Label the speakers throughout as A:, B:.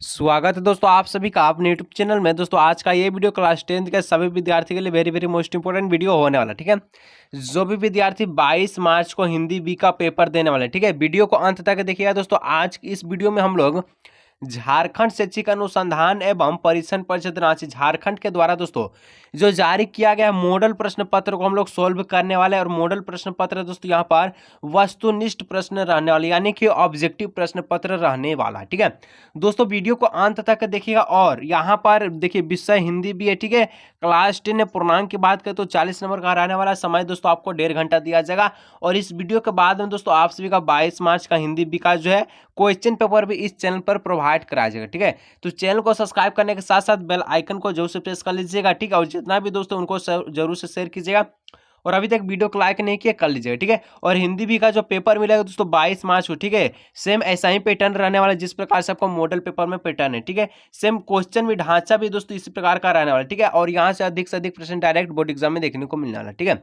A: स्वागत है दोस्तों आप सभी का अपने यूट्यूब चैनल में। दोस्तों आज का ये वीडियो क्लास 10th के सभी विद्यार्थी के लिए very very most important video होने वाला है। ठीक है, जो भी विद्यार्थी 22 मार्च को हिंदी बी का पेपर देने वाले, ठीक है, वीडियो को अंत तक देखिएगा। दोस्तों आज इस वीडियो में हम लोग झारखंड शैक्षिक अनुसंधान एवं परीक्षण परिषद रांची झारखंड के द्वारा दोस्तों जो जारी किया गया मॉडल प्रश्न पत्र को हम लोग सोल्व करने वाले हैं। और मॉडल प्रश्न पत्र दोस्तों यहाँ पर वस्तुनिष्ठ प्रश्न रहने वाले, यानी कि ऑब्जेक्टिव प्रश्न पत्र रहने वाला है। ठीक है दोस्तों, वीडियो को अंत तक देखिएगा। और यहाँ पर देखिए विषय हिंदी भी है। ठीक है, क्लास 10 में पूर्णांक की बात करें तो 40 नंबर का रहने वाला समय दोस्तों आपको 1.5 घंटा दिया जाएगा। और इस वीडियो के बाद में दोस्तों आप सभी का 22 मार्च का हिंदी बी का जो है क्वेश्चन पेपर भी इस चैनल पर प्रोवाइड कराया जाएगा। ठीक है, तो चैनल को सब्सक्राइब करने के साथ साथ बेल आइकन को जरूर से प्रेस कर लीजिएगा। ठीक है, और जितना भी दोस्तों उनको जरूर से शेयर कीजिएगा। और अभी तक वीडियो को लाइक नहीं किया कर लीजिएगा। ठीक है, और हिंदी भी का जो पेपर मिलेगा दोस्तों 22 मार्च को, ठीक है, सेम ऐसा ही पैटर्न रहने वाला है जिस प्रकार से आपको मॉडल पेपर में पैटर्न है। ठीक है, सेम क्वेश्चन भी ढांचा भी दोस्तों इसी प्रकार का रहने वाला है। ठीक है, और यहाँ से अधिक प्रश्न डायरेक्ट बोर्ड एग्जाम में देखने को मिलने वाला है। ठीक है,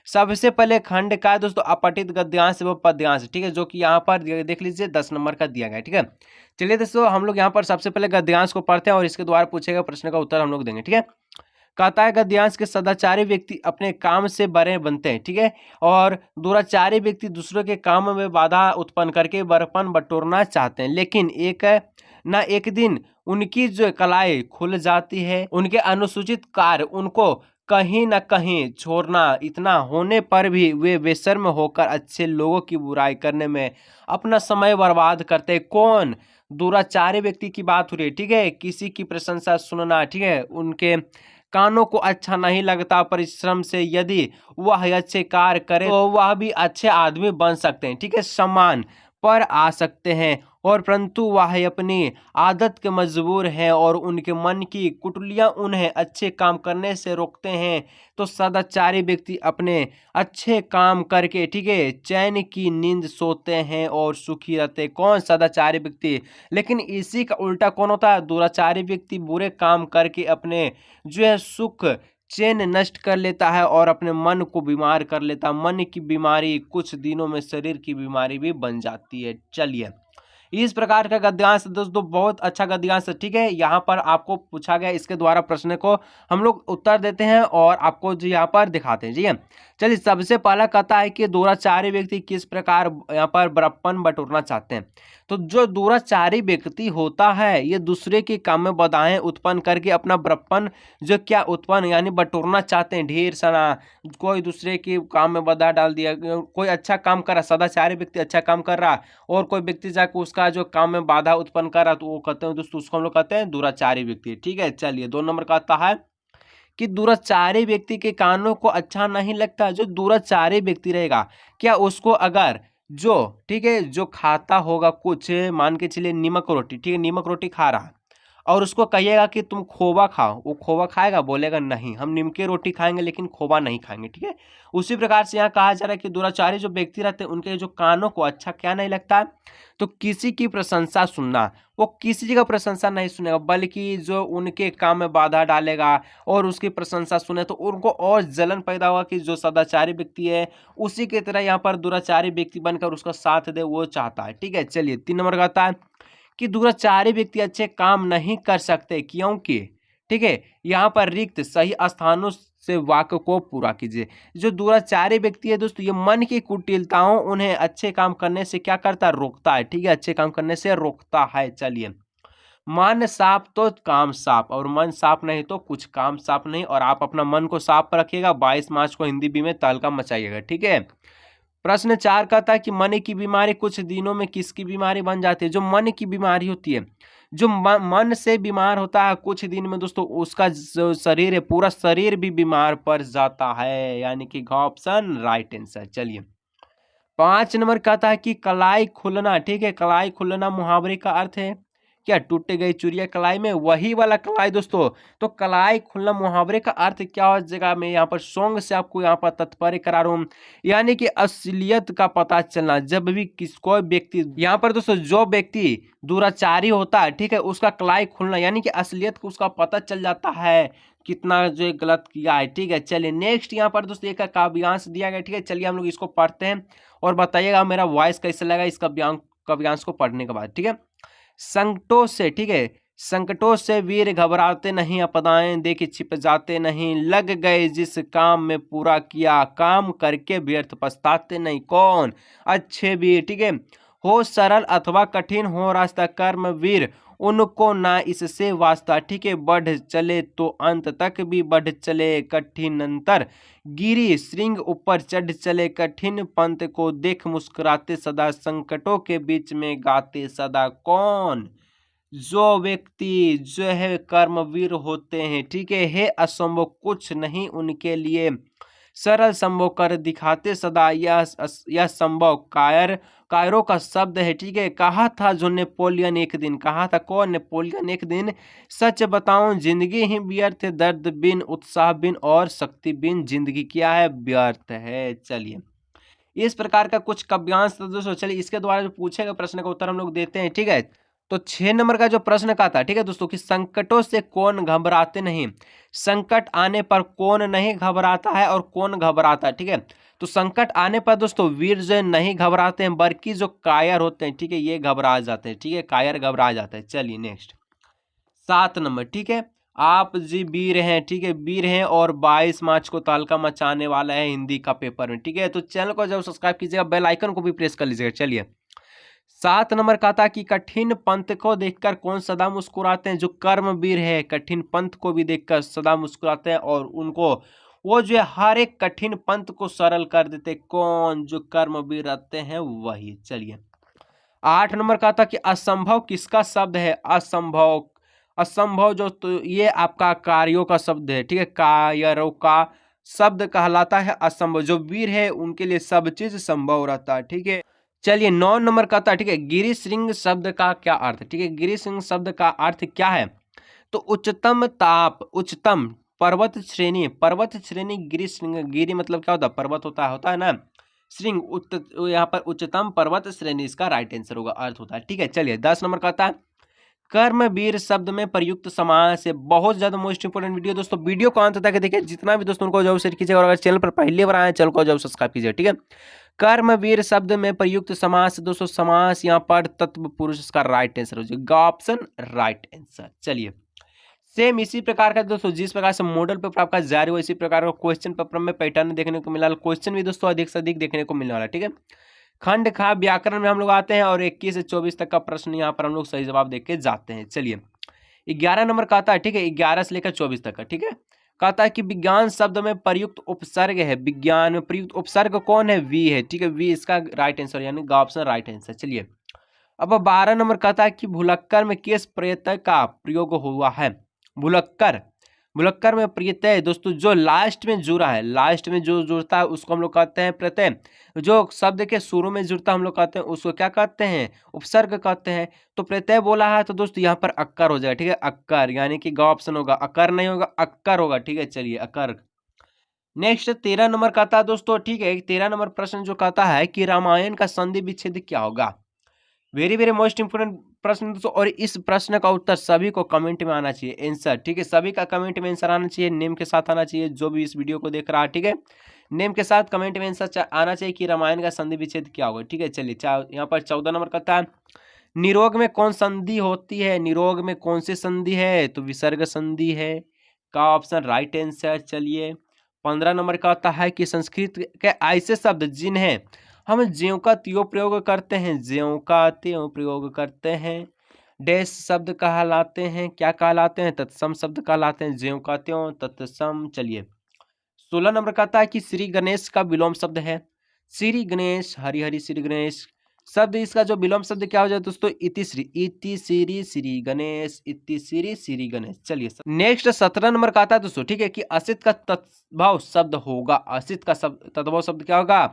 A: सबसे पहले खंड का दोस्तों अपठित गद्यांश एवं पद्यांश, ठीक है, जो कि यहाँ पर देख लीजिए 10 नंबर का दिया गया। ठीक है, चलिए दोस्तों हम लोग यहाँ पर सबसे पहले गद्यांश को पढ़ते हैं और इसके द्वारा पूछे गए प्रश्न का उत्तर हम लोग देंगे। ठीक है, कहता है गद्यांश के सदाचारी व्यक्ति अपने काम से बड़े बनते हैं। ठीक है, और दुराचारी व्यक्ति दूसरों के काम में बाधा उत्पन्न करके बड़पन बटोरना चाहते हैं, लेकिन एक दिन उनकी जो कलाएं खुल जाती है। उनके अनुसूचित कार्य उनको कहीं न कहीं छोड़ना, इतना होने पर भी वे बेशर्म होकर अच्छे लोगों की बुराई करने में अपना समय बर्बाद करते हैं। कौन? दुराचारी व्यक्ति की बात हो रही है। ठीक है, किसी की प्रशंसा सुनना, ठीक है, उनके कानों को अच्छा नहीं लगता। परिश्रम से यदि वह अच्छे कार्य करे तो वह भी अच्छे आदमी बन सकते हैं। ठीक है, सम्मान पर आ सकते हैं, और परंतु वह अपनी आदत के मजबूर हैं और उनके मन की कुटलियां उन्हें अच्छे काम करने से रोकते हैं। तो सदाचारी व्यक्ति अपने अच्छे काम करके, ठीक है, चैन की नींद सोते हैं और सुखी रहते हैं। कौन? सदाचारी व्यक्ति। लेकिन इसी का उल्टा कौन होता है? दुराचारी व्यक्ति बुरे काम करके अपने जो है सुख चैन नष्ट कर लेता है और अपने मन को बीमार कर लेता है। मन की बीमारी कुछ दिनों में शरीर की बीमारी भी बन जाती है। चलिए, इस प्रकार का गद्यांश दोस्तों बहुत अच्छा गद्यांश है। ठीक है, यहाँ पर आपको पूछा गया, इसके द्वारा प्रश्न को हम लोग उत्तर देते हैं और आपको जो यहाँ पर दिखाते हैं। जी है, चलिए सबसे पहला कहता है कि दुराचारी व्यक्ति किस प्रकार यहाँ पर बड़प्पन बटोरना चाहते हैं। तो जो दुराचारी व्यक्ति होता है ये दूसरे के काम में बाधाएं उत्पन्न करके अपना बड़प्पन जो क्या उत्पन्न यानी बटोरना चाहते हैं। ढेर सारा कोई दूसरे के काम में बाधा डाल दिया, कोई अच्छा काम कर रहा, सदाचारी व्यक्ति अच्छा काम कर रहा और कोई व्यक्ति जाकर उसका जो काम में बाधा उत्पन्न कर रहा, तो वो कहते हैं दोस्तों उसको हम लोग कहते हैं दुराचारी व्यक्ति। ठीक है, चलिए 2 नंबर का आता है कि दुराचारी व्यक्ति के कानों को अच्छा नहीं लगता। जो दुराचारी व्यक्ति रहेगा, क्या उसको अगर जो, ठीक है, जो खाता होगा कुछ, मान के चलिए नीमक रोटी, ठीक है, नीमक रोटी खा रहा है और उसको कहिएगा कि तुम खोवा खाओ, वो खोवा खाएगा? बोलेगा नहीं, हम नीमके रोटी खाएंगे लेकिन खोवा नहीं खाएंगे। ठीक है, उसी प्रकार से यहाँ कहा जा रहा है कि दुराचारी जो व्यक्ति रहते हैं उनके जो कानों को अच्छा क्या नहीं लगता, तो किसी की प्रशंसा सुनना, वो किसी का प्रशंसा नहीं सुनेगा बल्कि जो उनके काम में बाधा डालेगा और उसकी प्रशंसा सुने तो उनको और जलन पैदा होगा कि जो सदाचारी व्यक्ति है उसी की तरह यहाँ पर दुराचारी व्यक्ति बनकर उसका साथ दे, वो चाहता है। ठीक है, चलिए 3 नंबर का आता है कि दुराचारी व्यक्ति अच्छे काम नहीं कर सकते क्योंकि, ठीक है, यहाँ पर रिक्त सही स्थानों से वाक्य को पूरा कीजिए। जो दुराचारी व्यक्ति है दोस्तों ये मन की कुटिलताओं उन्हें अच्छे काम करने से क्या करता है? रोकता है। ठीक है, अच्छे काम करने से रोकता है। चलिए, मन साफ तो काम साफ, और मन साफ नहीं तो कुछ काम साफ नहीं। और आप अपना मन को साफ रखिएगा। 22 मार्च को हिंदी बी में तहलका मचाइएगा। ठीक है, प्रश्न 4 कहता है कि मन की बीमारी कुछ दिनों में किसकी बीमारी बन जाती है? जो मन की बीमारी होती है, जो मन से बीमार होता है कुछ दिन में दोस्तों उसका जो शरीर है पूरा शरीर भी बीमार पड़ जाता है, यानी कि ऑप्शन राइट आंसर। चलिए 5 नंबर कहता है कि कलाई खुलना, ठीक है, कलाई खुलना मुहावरे का अर्थ है क्या? टूट गई चुरिया कलाई में, वही वाला कलाई दोस्तों। तो कलाई खुलना मुहावरे का अर्थ क्या हो जगह में यहाँ पर सॉन्ग से आपको यहाँ पर तात्पर्य करा रहा हूँ, यानी कि असलियत का पता चलना। जब भी कोई व्यक्ति यहाँ पर दोस्तों जो व्यक्ति दुराचारी होता है, ठीक है, उसका कलाई खुलना यानी कि असलियत को उसका पता चल जाता है कितना जो गलत किया है। ठीक है, चलिए नेक्स्ट यहाँ पर दोस्तों एक काव्यांश दिया गया। ठीक है, चलिए हम लोग इसको पढ़ते हैं और बताइएगा मेरा वॉइस कैसे लगा इस काव्यांश को पढ़ने के बाद। ठीक है, संकटों से, ठीक है, संकटों से वीर घबराते नहीं, आपदाएं देख छिप जाते नहीं, लग गए जिस काम में पूरा किया, काम करके व्यर्थ पछताते नहीं। कौन? अच्छे वीर, ठीक है। हो सरल अथवा कठिन हो रास्ता, कर्म वीर उनको ना इससे वास्ता, ठीक है। बढ़ चले तो अंत तक भी बढ़ चले कठिन अंतर, गिरी श्रृंग ऊपर चढ़ चले कठिन पंथ को देख मुस्कुराते सदा, संकटों के बीच में गाते सदा। कौन? जो व्यक्ति जो है कर्मवीर होते हैं, ठीक है असंभव कुछ नहीं उनके लिए सरल संभव कर दिखाते सदा, यह संभव कायरों का शब्द है, ठीक है। कहा था जो नेपोलियन एक दिन, कहा था कौन? नेपोलियन एक दिन, सच बताऊं जिंदगी ही व्यर्थ है, दर्द बिन उत्साह बिन और शक्ति बिन जिंदगी क्या है? व्यर्थ है। चलिए इस प्रकार का कुछ काव्यांश था दोस्तों। चलिए इसके द्वारा जो पूछेगा प्रश्न का उत्तर हम लोग देते हैं, ठीक है। तो 6 नंबर का जो प्रश्न का था, ठीक है दोस्तों, कि संकटों से कौन घबराते नहीं, संकट आने पर कौन नहीं घबराता है और कौन घबराता है, ठीक है। तो संकट आने पर दोस्तों वीर जो नहीं घबराते हैं, बल्कि जो कायर होते हैं, ठीक है, ये घबरा जाते हैं, ठीक है, कायर घबरा जाते हैं। चलिए नेक्स्ट 7 नंबर, ठीक है। आप जी वीर हैं, ठीक है, वीर हैं और 22 मार्च को तहलका मचाने वाला है हिंदी का पेपर में, ठीक है। तो चैनल को जब सब्सक्राइब कीजिएगा, बेल आइकन को भी प्रेस कर लीजिएगा। चलिए 7 नंबर का था कि कठिन पंथ को देखकर कौन सदा मुस्कुराते हैं, जो कर्मवीर है कठिन पंथ को भी देखकर सदा मुस्कुराते हैं और उनको वो जो है हर एक कठिन पंथ को सरल कर देते। कौन? जो कर्मवीर रहते हैं वही। चलिए 8 नंबर का था कि असंभव किसका शब्द है? असंभव, असंभव जो तो ये आपका कार्यों का शब्द है, ठीक है, कायरों का शब्द कहलाता है असंभव। जो वीर है उनके लिए सब चीज संभव रहता है, ठीक है। चलिए 9 नंबर का था, ठीक है, गिरी श्रृंग शब्द का क्या अर्थ, ठीक है, गिरी श्रृंग शब्द का अर्थ क्या है? तो उच्चतम ताप, उच्चतम पर्वत श्रेणी, पर्वत श्रेणी गिरी श्रृंग, गिरी मतलब क्या होता है? पर्वत होता है ना, श्रृंग यहाँ पर उच्चतम पर्वत श्रेणी इसका राइट आंसर होगा, अर्थ होता है, ठीक है। चलिए 10 नंबर का था कर्मवीर शब्द में प्रयुक्त समास से, बहुत ज्यादा मोस्ट इंपोर्टेंट वीडियो दोस्तों। वीडियो को अंत तक देखिए, जितना भी दोस्तों उनको जरूर शेयर कीजिएगा और अगर चैनल पर पहली बार आए चैनल को जरूर सब्सक्राइब कीजिए, ठीक है। कर्मवीर शब्द में प्रयुक्त समास दोस्तों, समास यहाँ पर तत्व पुरुष का राइट आंसर हो जाएगा, ऑप्शन राइट आंसर। चलिए सेम इसी प्रकार का दोस्तों, जिस प्रकार से मॉडल पेपर आपका जारी हो, इसी प्रकार का क्वेश्चन पेपर में पैटर्न देखने को मिला, क्वेश्चन भी दोस्तों अधिक से अधिक देखने को मिलने वाला, ठीक है। खंड खा व्याकरण में हम लोग आते हैं और 21 से 24 तक का प्रश्न यहाँ पर हम लोग सही जवाब देख के जाते हैं। चलिए 11 नंबर का आता है, ठीक है, 11 से लेकर 24 तक का, ठीक है। कहता है कि विज्ञान शब्द में प्रयुक्त उपसर्ग है, विज्ञान में प्रयुक्त उपसर्ग कौन है? वी है, ठीक है, वी इसका राइट आंसर यानी ऑप्शन राइट आंसर। चलिए अब 12 नंबर कहता है कि भुलक्कर में किस प्रत्यय का प्रयोग हुआ है? भुलक्कर, भुलक्कर में प्रत्यय दोस्तों जो लास्ट में जुड़ा है, लास्ट में जो जुड़ता है उसको हम लोग कहते हैं प्रत्यय, जो शब्द के शुरू में जुड़ता है हम लोग कहते हैं उसको क्या कहते हैं? उपसर्ग कहते हैं। तो प्रत्यय बोला है तो दोस्तों यहाँ पर अक्कर हो जाएगा, ठीक है, अक्कर, यानी कि ग ऑप्शन होगा, अकर नहीं होगा, अक्कर होगा, ठीक है। चलिए अकर। नेक्स्ट 13 नंबर कहता है दोस्तों, ठीक है, 13 नंबर प्रश्न जो कहता है कि रामायण का संधि विच्छेद क्या होगा? वेरी वेरी मोस्ट इंपोर्टेंट प्रश्न दोस्तों, और इस प्रश्न का उत्तर सभी को कमेंट में आना चाहिए, आंसर, ठीक है, सभी का कमेंट में आंसर आना चाहिए, नेम के साथ आना चाहिए, जो भी इस वीडियो को देख रहा है, ठीक है, नेम के साथ कमेंट में आंसर आना चाहिए कि रामायण का संधि विच्छेद क्या होगा, ठीक है। चलिए यहाँ पर 14 नंबर कहता है निरोग में कौन संधि होती है? निरोग में कौन सी संधि है? तो विसर्ग संधि है, का ऑप्शन राइट आंसर। चलिए 15 नंबर का आता है कि संस्कृत के ऐसे शब्द जिन्हें हम ज्यों का त्यों प्रयोग करते हैं, ज्यों का त्यों प्रयोग करते हैं, डैश शब्द कहलाते हैं, क्या कहलाते हैं? तत्सम शब्द कहलाते हैं, ज्यों का त्यों तत्सम। चलिए 16 नंबर का आता है कि श्री गणेश का विलोम शब्द है, श्री गणेश, हरि हरि श्री गणेश शब्द, इसका जो विलोम शब्द क्या हो जाए दोस्तों? इतिश्री, इतिश्री श्री गणेश, इतिश्री श्री गणेश। चलिए नेक्स्ट 17 नंबर का आता है दोस्तों, ठीक है, कि असित का तत्भव शब्द होगा, असित का तत्भव शब्द क्या होगा?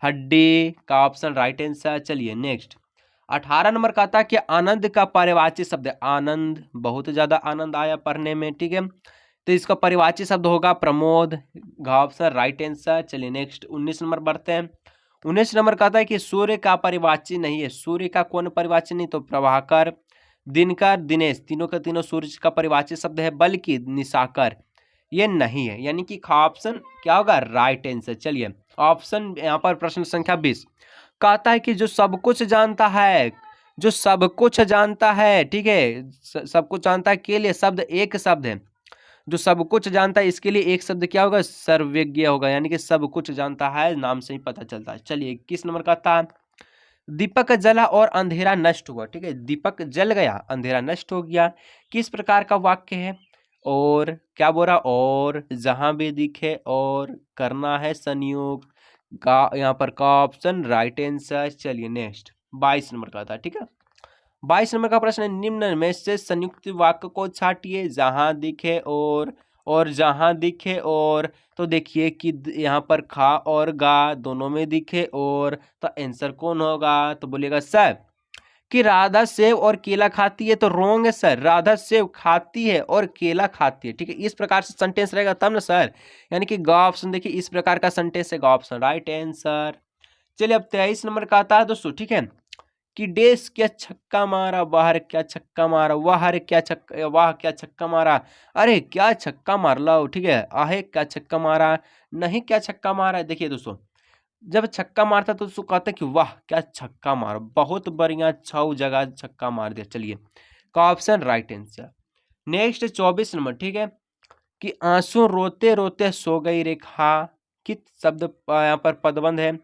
A: हड्डी, का ऑप्शन राइट आंसर। चलिए नेक्स्ट 18 नंबर का आता है कि आनंद का पर्यायवाची शब्द है, आनंद, बहुत ज्यादा आनंद आया पढ़ने में, ठीक है, तो इसका पर्यायवाची शब्द होगा प्रमोद, ऑप्शन राइट आंसर। चलिए नेक्स्ट 19 नंबर बढ़ते हैं। 19 नंबर कहता है कि सूर्य का परिवाची नहीं है, सूर्य का कौन परिवाची नहीं? तो प्रभाकर, दिनकर, दिनेश, तीनों के तीनों सूर्य का परिवाची शब्द है, बल्कि निशाकर ये नहीं है, यानी कि ऑप्शन क्या होगा? Right answer. चलिए ऑप्शन यहाँ पर प्रश्न संख्या 20 कहता है कि जो सब कुछ जानता है, जो सब कुछ जानता है, ठीक है, सब कुछ जानता है के लिए शब्द एक शब्द है। जो सब कुछ जानता है इसके लिए एक शब्द क्या होगा, सर्वज्ञ होगा, यानी कि सब कुछ जानता है, नाम से ही पता चलता है। चलिए 21 नंबर का था, दीपक जला और अंधेरा नष्ट हुआ, ठीक है, दीपक जल गया अंधेरा नष्ट हो गया, किस प्रकार का वाक्य है। और क्या बोल रहा, और जहां भी दिखे, और करना है संयोग का, यहाँ पर का ऑप्शन राइट आंसर। चलिए नेक्स्ट 22 नंबर का था, ठीक है। 22 नंबर का प्रश्न है, निम्न में से संयुक्त वाक्य को छाटिए, जहां दिखे और जहां दिखे और। तो देखिए कि यहाँ पर खा और गा दोनों में दिखे और, तो आंसर कौन होगा, तो बोलिएगा सर कि राधा सेव और केला खाती है, तो रोंग है सर, राधा सेव खाती है और केला खाती है, ठीक है, इस प्रकार से सेंटेंस रहेगा तब ना सर, यानी कि ग ऑप्शन देखिए इस प्रकार का सेंटेंस है, ग ऑप्शन राइट आंसर। चलिए अब 23 नंबर का आता है दोस्तों, ठीक है, कि देश क्या छक्का मारा, बाहर क्या छक्का मारा, वाह क्या छक्का, वाह क्या छक्का मारा, अरे क्या छक्का मार लो, ठीक है, आहे क्या छक्का मारा, नहीं क्या छक्का मारा। देखिए दोस्तों, जब छक्का मारता तो उसको कहते कि वाह क्या छक्का मारा, बहुत बढ़िया, 6 जगह छक्का मार दिया। चलिए का option right answer. Next 24 number, ठीक है, कि आंसू रोते रोते सो गई रेखा, किस शब्द यहाँ पर पदबंध है,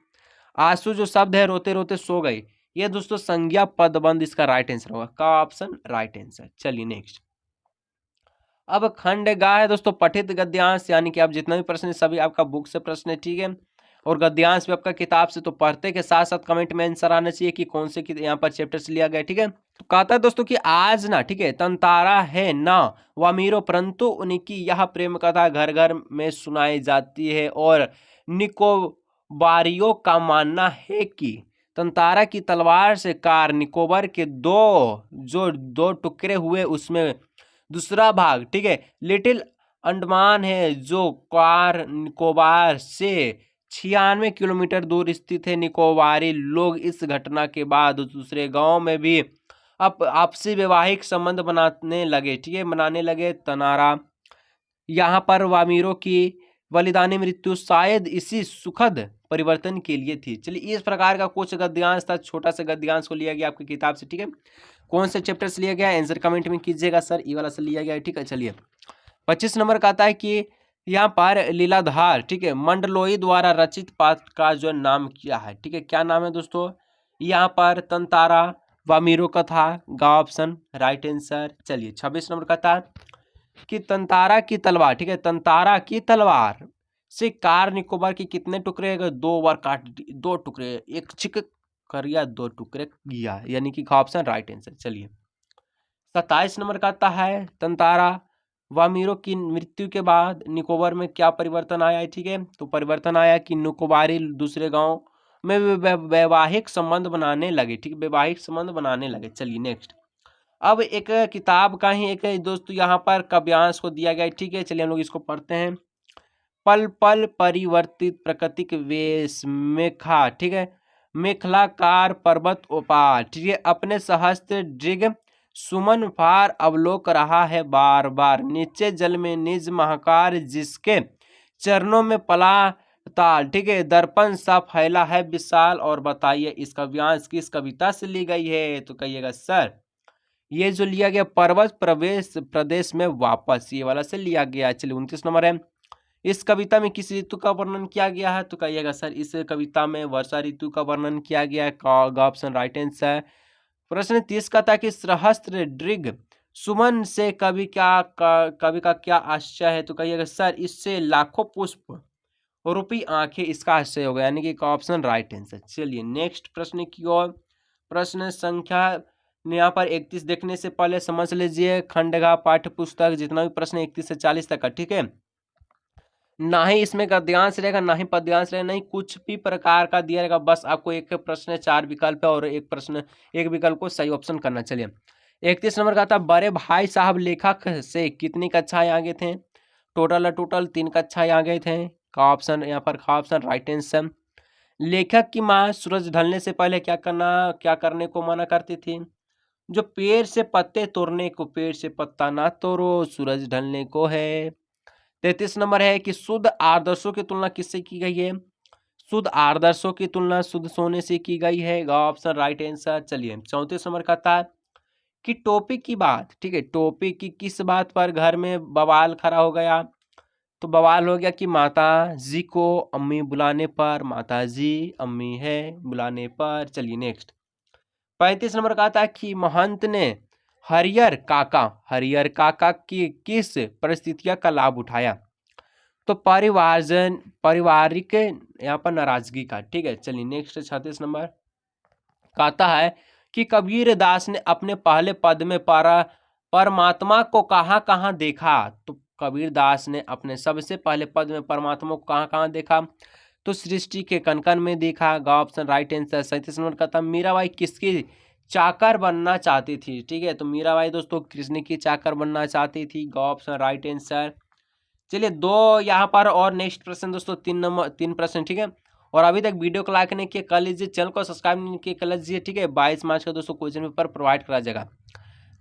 A: आंसू जो शब्द है रोते रोते सो गई, ये दोस्तों संज्ञा पदबंध इसका राइट आंसर होगा, का ऑप्शन राइट आंसर। चलिए नेक्स्ट, अब खंड गा है दोस्तों पठित गद्यांश, यानी कि आप जितना भी प्रश्न है सभी आपका बुक से प्रश्न है, ठीक है, और गद्यांश भी आपका किताब से, तो पढ़ते के साथ साथ कमेंट में आंसर आना चाहिए कि कौन से यहाँ पर चैप्टर से लिया गया, ठीक है। तो कहता है दोस्तों कि आज ना, ठीक है, तंतारा है ना वामीरो, परंतु उनकी यह प्रेम कथा घर घर में सुनाई जाती है, और निकोबारियों का मानना है कि तंतारा की तलवार से कार निकोबार के दो टुकड़े हुए, उसमें दूसरा भाग, ठीक है, लिटिल अंडमान है, जो कार निकोबार से 96 किलोमीटर दूर स्थित है। निकोबारी लोग इस घटना के बाद दूसरे गांव में भी आपसी वैवाहिक संबंध बनाने लगे, ठीक है, बनाने लगे। तनारा यहाँ पर वामीरों की बलिदानी मृत्यु शायद इसी सुखद परिवर्तन के लिए थी। चलिए इस प्रकार का कुछ गद्यांश था, छोटा सा गद्यांश को लिया गया आपकी किताब से, ठीक है, कौन से चैप्टर से लिया गया आंसर कमेंट में कीजिएगा सर, ये वाला से लिया गया है, ठीक है। चलिए 25 नंबर का आता है कि यहाँ पर लीलाधार, ठीक है, मंडलोई द्वारा रचित पाठ का जो नाम क्या है, ठीक है, क्या नाम है दोस्तों, यहाँ पर तंतारा वामीरो कथा, गा ऑप्शन राइट आंसर। चलिए 26 नंबर का था कि तंतारा की तलवार, ठीक है, तंतारा की तलवार से कार निकोबार के कितने टुकड़े, 2 बार काट, 2 टुकड़े, एक चिक करिया 2 टुकड़े किया, यानी कि ऑप्शन राइट आंसर। चलिए 27 नंबर का आता है, तंतारा वामीरो की मृत्यु के बाद निकोबार में क्या परिवर्तन आया है, ठीक है, तो परिवर्तन आया कि निकोबारी दूसरे गांव में वैवाहिक संबंध बनाने लगे, ठीक, वैवाहिक संबंध बनाने लगे। चलिए नेक्स्ट, अब एक किताब का ही एक दोस्तों यहाँ पर काव्यांश को दिया गया है, ठीक है, चलिए हम लोग इसको पढ़ते हैं। पल पल परिवर्तित प्राकृतिक वेश मेखा, ठीक है, मेखलाकार पर्वत उपार, ठीक है, अपने सहस्त्र दृग सुमन फार अवलोक रहा है बार बार, नीचे जल में निज महाकार जिसके चरणों में पला ताल, ठीक है, दर्पण सा फैला है विशाल। और बताइए इसका काव्यांश किस कविता से ली गई है, तो कहिएगा सर ये जो लिया गया पर्वत प्रदेश में वापस, ये वाला से लिया गया। चलिए 29 नंबर है, इस कविता में किस ऋतु का वर्णन किया गया है, तो कहिएगा सर इस कविता में वर्षा ऋतु का वर्णन किया गया है, ऑप्शन राइट आंसर। प्रश्न 30 का था कि सहस्त्र दृग सुमन से कवि का क्या आशय है, तो कहिएगा सर इससे लाखों पुष्प रूपी आंखें, इसका आशय होगा, यानी कि ऑप्शन राइट आंसर। चलिए नेक्स्ट प्रश्न की ओर, प्रश्न संख्या यहाँ पर 31 देखने से पहले समझ लीजिए खंडगा पाठ्य पुस्तक जितना भी प्रश्न 31 से 40 तक का, ठीक है, ना ही इसमें गद्यांश रहेगा ना ही पद्यांश रहेगा, नहीं कुछ भी प्रकार का दिया रहेगा, बस आपको एक प्रश्न 4 विकल्प है और एक विकल्प को सही ऑप्शन करना। चलिए 31 नंबर का था, बड़े भाई साहब लेखक से कितनी कक्षाएं आगे थे, टोटल 3 कक्षाएं आगे थे, का ऑप्शन यहाँ पर का ऑप्शन राइट आंसर। लेखक की माँ सूरज ढलने से पहले क्या करने को मना करती थी, जो पेड़ से पत्ते तोड़ने को, पेड़ से पत्ता ना तोड़ो सूरज ढलने को है। 33 नंबर है कि शुद्ध आदर्शों की तुलना किससे की गई है, शुद्ध आदर्शों की तुलना शुद्ध सोने से की गई है। ग ऑप्शन राइट आंसर। चलिए 34 नंबर कहता है कि टोपी की बात, ठीक है, टोपी की किस बात पर घर में बवाल खड़ा हो गया? तो बवाल हो गया कि माता जी को अम्मी बुलाने पर, माता जी अम्मी है बुलाने पर। चलिए नेक्स्ट 35 नंबर का आता है कि महंत ने हरियर काका की किस परिस्थितियों का लाभ उठाया? तो पारिवारिक यहाँ पर नाराजगी का, ठीक है। चलिए नेक्स्ट 36 नंबर कहता है कि कबीर दास ने अपने पहले पद में परमात्मा को कहाँ कहाँ देखा? तो कबीर दास ने अपने सबसे पहले पद में परमात्मा को कहाँ कहाँ देखा? तो सृष्टि के कण कण में देखा। ग ऑप्शन राइट आंसर। 37 नंबर कहता मीराबाई किसकी चाकर बनना चाहती थी? ठीक है, तो मीराबाई दोस्तों कृष्ण की चाकर बनना चाहती थी। ग ऑप्शन राइट आंसर। चलिए दो यहाँ पर और नेक्स्ट प्रश्न दोस्तों, 3 प्रश्न, ठीक है। और अभी तक वीडियो को लाइक नहीं किया कर लीजिए, चैनल को सब्सक्राइब नहीं किया कर लीजिए, ठीक है। 22 मार्च का दोस्तों क्वेश्चन पेपर प्रोवाइड करा जाएगा।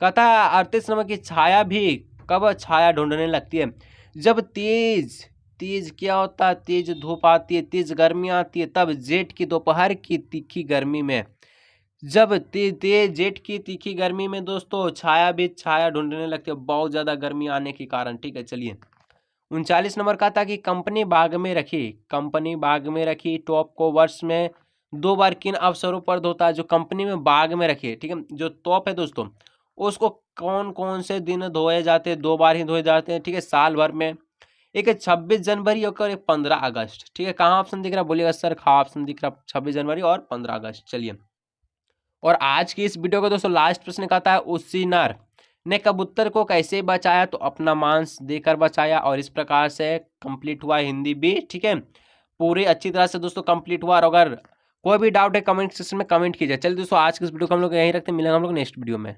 A: कहता है 38 नंबर की छाया भी कब छाया ढूंढने लगती है? जब तेज तेज क्या होता है? तेज धूप आती है, तेज गर्मी आती है, तब जेठ की दोपहर की तीखी गर्मी में। जब तेज जेठ की तीखी गर्मी में दोस्तों छाया भी छाया ढूंढने लगती है, बहुत ज्यादा गर्मी आने के कारण, ठीक है। चलिए 39 नंबर का था कि कंपनी बाग में रखी टॉप को वर्ष में 2 बार किन अवसरों पर धोता है? जो कंपनी में बाग में रखी है, ठीक है, जो टॉप है दोस्तों, उसको कौन कौन से दिन धोए जाते हैं? 2 बार ही धोए जाते हैं, ठीक है, साल भर में। एक है 26 जनवरी और एक 15 अगस्त, ठीक है। कहाँ ऑप्शन दिख रहा है बोलिएगा सर? कहाँ ऑप्शन दिख रहा है? 26 जनवरी और 15 अगस्त। चलिए और आज की इस वीडियो का दोस्तों लास्ट प्रश्न कहता है उसी नर ने कबूतर को कैसे बचाया? तो अपना मांस देकर बचाया। और इस प्रकार से कंप्लीट हुआ हिंदी भी, ठीक है, पूरी अच्छी तरह से दोस्तों कंप्लीट हुआ। और अगर कोई भी डाउट है कमेंट सेक्शन में कमेंट कीजिए। चलिए दोस्तों आज की इस वीडियो को हम लोग यहीं रखते हैं, मिलेंगे हम लोग नेक्स्ट वीडियो में।